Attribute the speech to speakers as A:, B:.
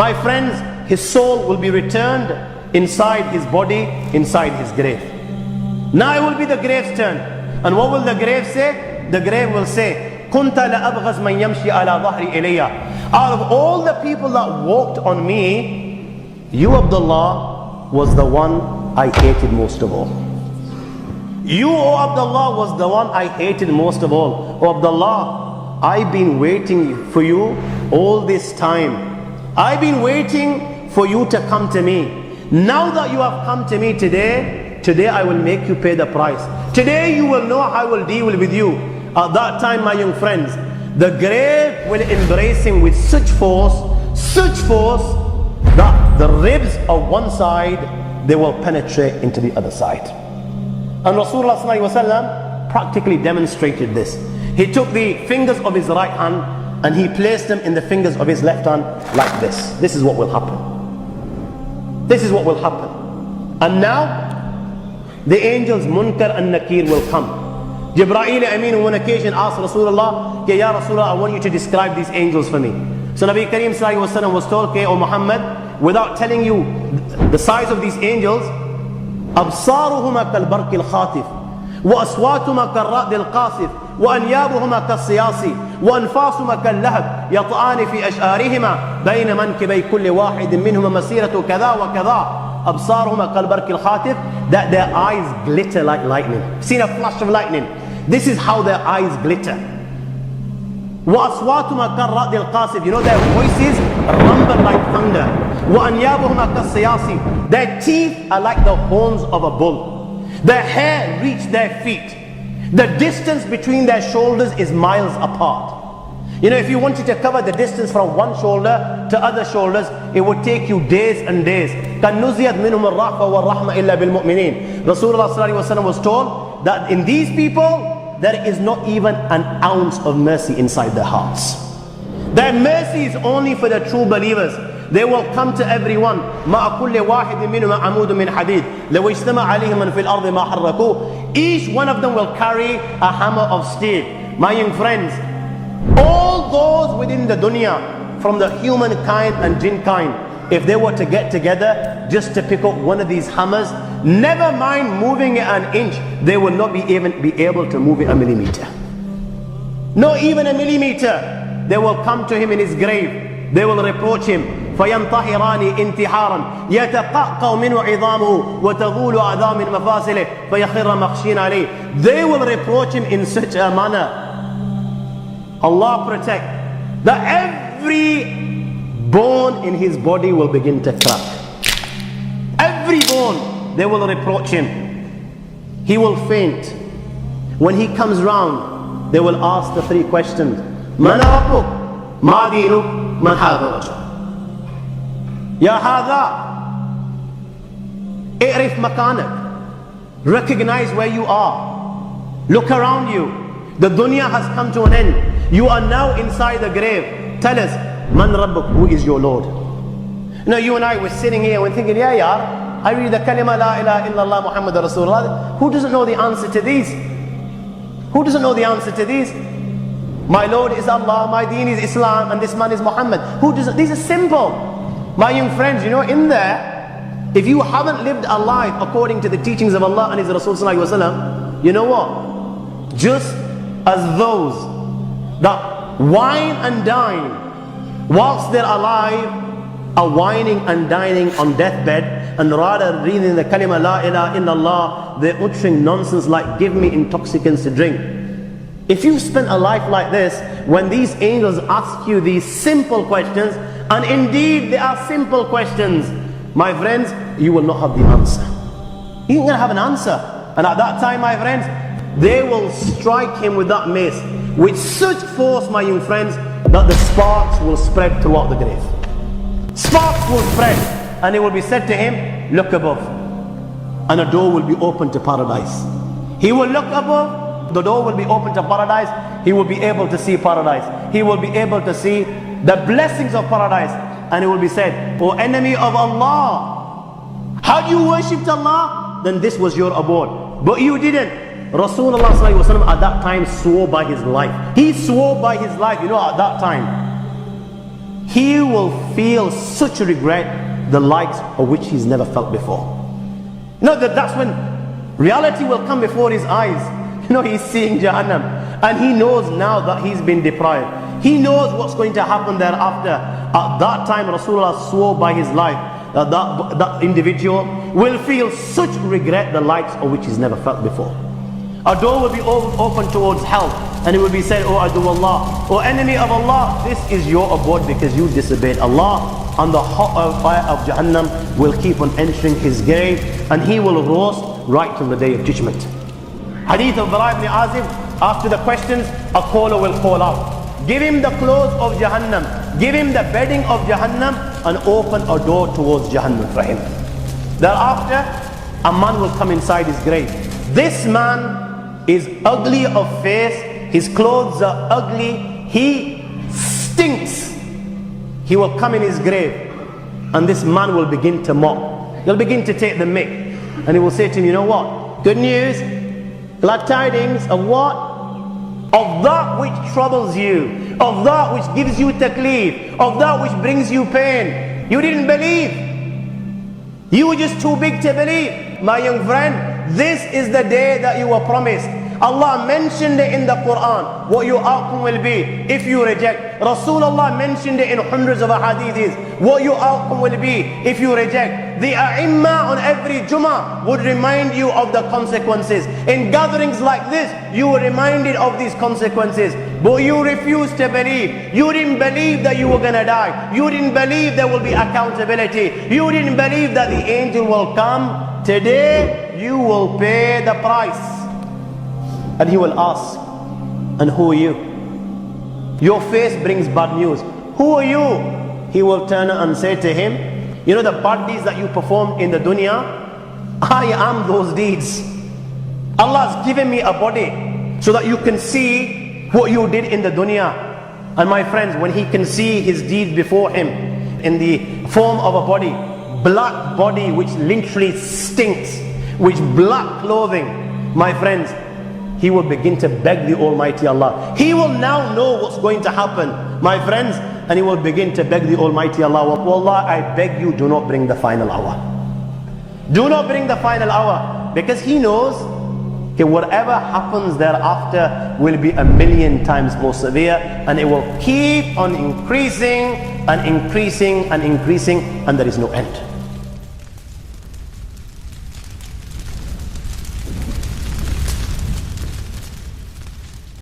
A: My friends, his soul will be returned inside his body, inside his grave. Now it will be the grave's turn. And what will the grave say? The grave will say, كُنْتَ لَأَبْغَزْ مَنْ يَمْشِي عَلَى ظَهْرِ إِلَيَّ. Out of all the people that walked on me, you, Abdullah, was the one I hated most of all. You, O Abdullah, was the one I hated most of all. O Abdullah, I've been waiting for you all this time. I've been waiting for you to come to me. Now that you have come to me today I will make you pay the price. Today you will know how I will deal with you. At that time, my young friends, the grave will embrace him with such force that the ribs of one side, they will penetrate into the other side. And Rasulullah ﷺ practically demonstrated this. He took the fingers of his right hand and he placed them in the fingers of his left hand like this. This is what will happen. This is what will happen. And now, the angels Munkar and Nakir will come. Jibreel Amin on one occasion asked Rasulullah, Ya Rasulullah, I want you to describe these angels for me. So Nabi Kareem Sallallahu Alaihi Wasallam was told, O Muhammad, without telling you the size of these angels, أبصارهما كالبرق الخاطف وأصواتهما كالرعد القاصف وأنيابهما كالصياص وأنفاسهما كاللهب يطعان في أشعارهما بين منكبي كل واحد منهما مسيرة كذا وكذا. أبصارهما كالبرق الخاطف, that their eyes glitter like lightning. Seen a flash of lightning? This is how their eyes glitter. وأصواتهما كالرعد القاصف, you know their voices rumble like thunder. وأنيابهما كالصياص, their teeth are like the horns of a bull. Their hair reach their feet. The distance between their shoulders is miles apart. You know, if you wanted to cover the distance from one shoulder to other shoulders, it would take you days and days. كَنُّزِيَتْ مِنْهُمُ الرَّحْفَ وَالرَّحْمَ إِلَّا بِالْمُؤْمِنِينَ. Rasulullah sallallahu alaihi wasallam was told that in these people, there is not even an ounce of mercy inside their hearts. Their mercy is only for the true believers. They will come to everyone. مَا كُلِّ وَاحِدٍ مِّنْهُمَا عَمُودٌ مِّنْ حَدِيدٍ لَوْ اجْتَمَعَ عَلَيْهِمْ مَنْ فِي الْأَرْضِ مَا حَرَّكُوهُ. Each one of them will carry a hammer of steel. My young friends, all those within the dunya, from the humankind and jinn kind, if they were to get together just to pick up one of these hammers, never mind moving it an inch, they will not even be able to move it a millimeter. Not even a millimeter. They will come to him in his grave. They will reproach him. فينطحران انتحارا يتقعقع منه عظامه وتغول أعظام من مفاصله فيخر مخشين عليه. They will reproach him in such a manner, Allah protect, that every bone in his body will begin to crack. Every bone, they will reproach him. He will faint. When he comes round, they will ask the three questions. من ربك؟ ما دينك؟ من هذا الرجل؟ يا هذا اعرف مكانك. Recognize where you are. Look around you. The dunya has come to an end. You are now inside the grave. Tell us, Man Rabbuk, who is your Lord? Now you and I were sitting here and thinking, yeah, yaar, I read the kalima la ilaha illallah Muhammad Rasulullah. Who doesn't know the answer to these? Who doesn't know the answer to these? My Lord is Allah, my deen is Islam, and this man is Muhammad. Who doesn't? These are simple. My young friends, you know, in there, if you haven't lived a life according to the teachings of Allah and His Rasul sallallahu alaihi wasallam, you know what? Just as those that wine and dine whilst they're alive are whining and dining on deathbed, and rather reading the kalima la ilaha illallah, they're uttering nonsense like give me intoxicants to drink. If you've spent a life like this, when these angels ask you these simple questions, and indeed they are simple questions, my friends, you will not have the answer. You ain't gonna have an answer. And at that time, my friends, they will strike him with that mace with such force, my young friends, that the sparks will spread throughout the grave. Sparks will spread, and it will be said to him, look above, and a door will be opened to paradise. He will look above, the door will be opened to paradise. He will be able to see paradise. He will be able to see the blessings of paradise. And it will be said, O enemy of Allah, had you worshipped Allah, then this was your abode. But you didn't. Rasulullah sallallahu alaihi wasallam at that time swore by his life. He swore by his life, you know, at that time. he will feel such regret, the likes of which he's never felt before. That's when reality will come before his eyes. He's seeing Jahannam, and he knows now that he's been deprived. He knows what's going to happen thereafter. At that time, Rasulullah swore by his life that that individual will feel such regret, the likes of which he's never felt before. A door will be open towards hell, and it will be said, "Oh adu Allah, O enemy of Allah, this is your abode because you disobeyed Allah." And the hot fire of Jahannam will keep on entering his grave, and he will roast right till the day of judgment. Hadith of Bara ibn Azib, after the questions, a caller will call out, give him the clothes of Jahannam, give him the bedding of Jahannam, and open a door towards Jahannam for him. Thereafter, a man will come inside his grave. This man is ugly of face, his clothes are ugly, he stinks. He will come in his grave, and this man will begin to mock. He'll begin to take the mick, and he will say to him, you know what? Good news, glad tidings of what? Of that which troubles you, of that which gives you taklif, of that which brings you pain. You didn't believe. You were just too big to believe. My young friend, this is the day that you were promised. Allah mentioned it in the Quran, what your outcome will be if you reject. Rasulullah mentioned it in hundreds of hadiths, what your outcome will be if you reject. The A'imma on every Jummah would remind you of the consequences. In gatherings like this, you were reminded of these consequences, but you refused to believe. You didn't believe that you were going to die. You didn't believe there will be accountability. You didn't believe that the angel will come. Today, you will pay the price. And he will ask, and who are you? Your face brings bad news. Who are you? He will turn and say to him, you know the bad deeds that you performed in the dunya? I am those deeds. Allah has given me a body so that you can see what you did in the dunya. And my friends, when he can see his deeds before him in the form of a body, black body which literally stinks, which black clothing, my friends, he will begin to beg the Almighty Allah. He will now know what's going to happen, my friends, and he will begin to beg the Almighty Allah, Wallah, I beg you, do not bring the final hour. Do not bring the final hour, because he knows that whatever happens thereafter will be 1,000,000 times more severe, and it will keep on increasing and increasing and increasing, and there is no end.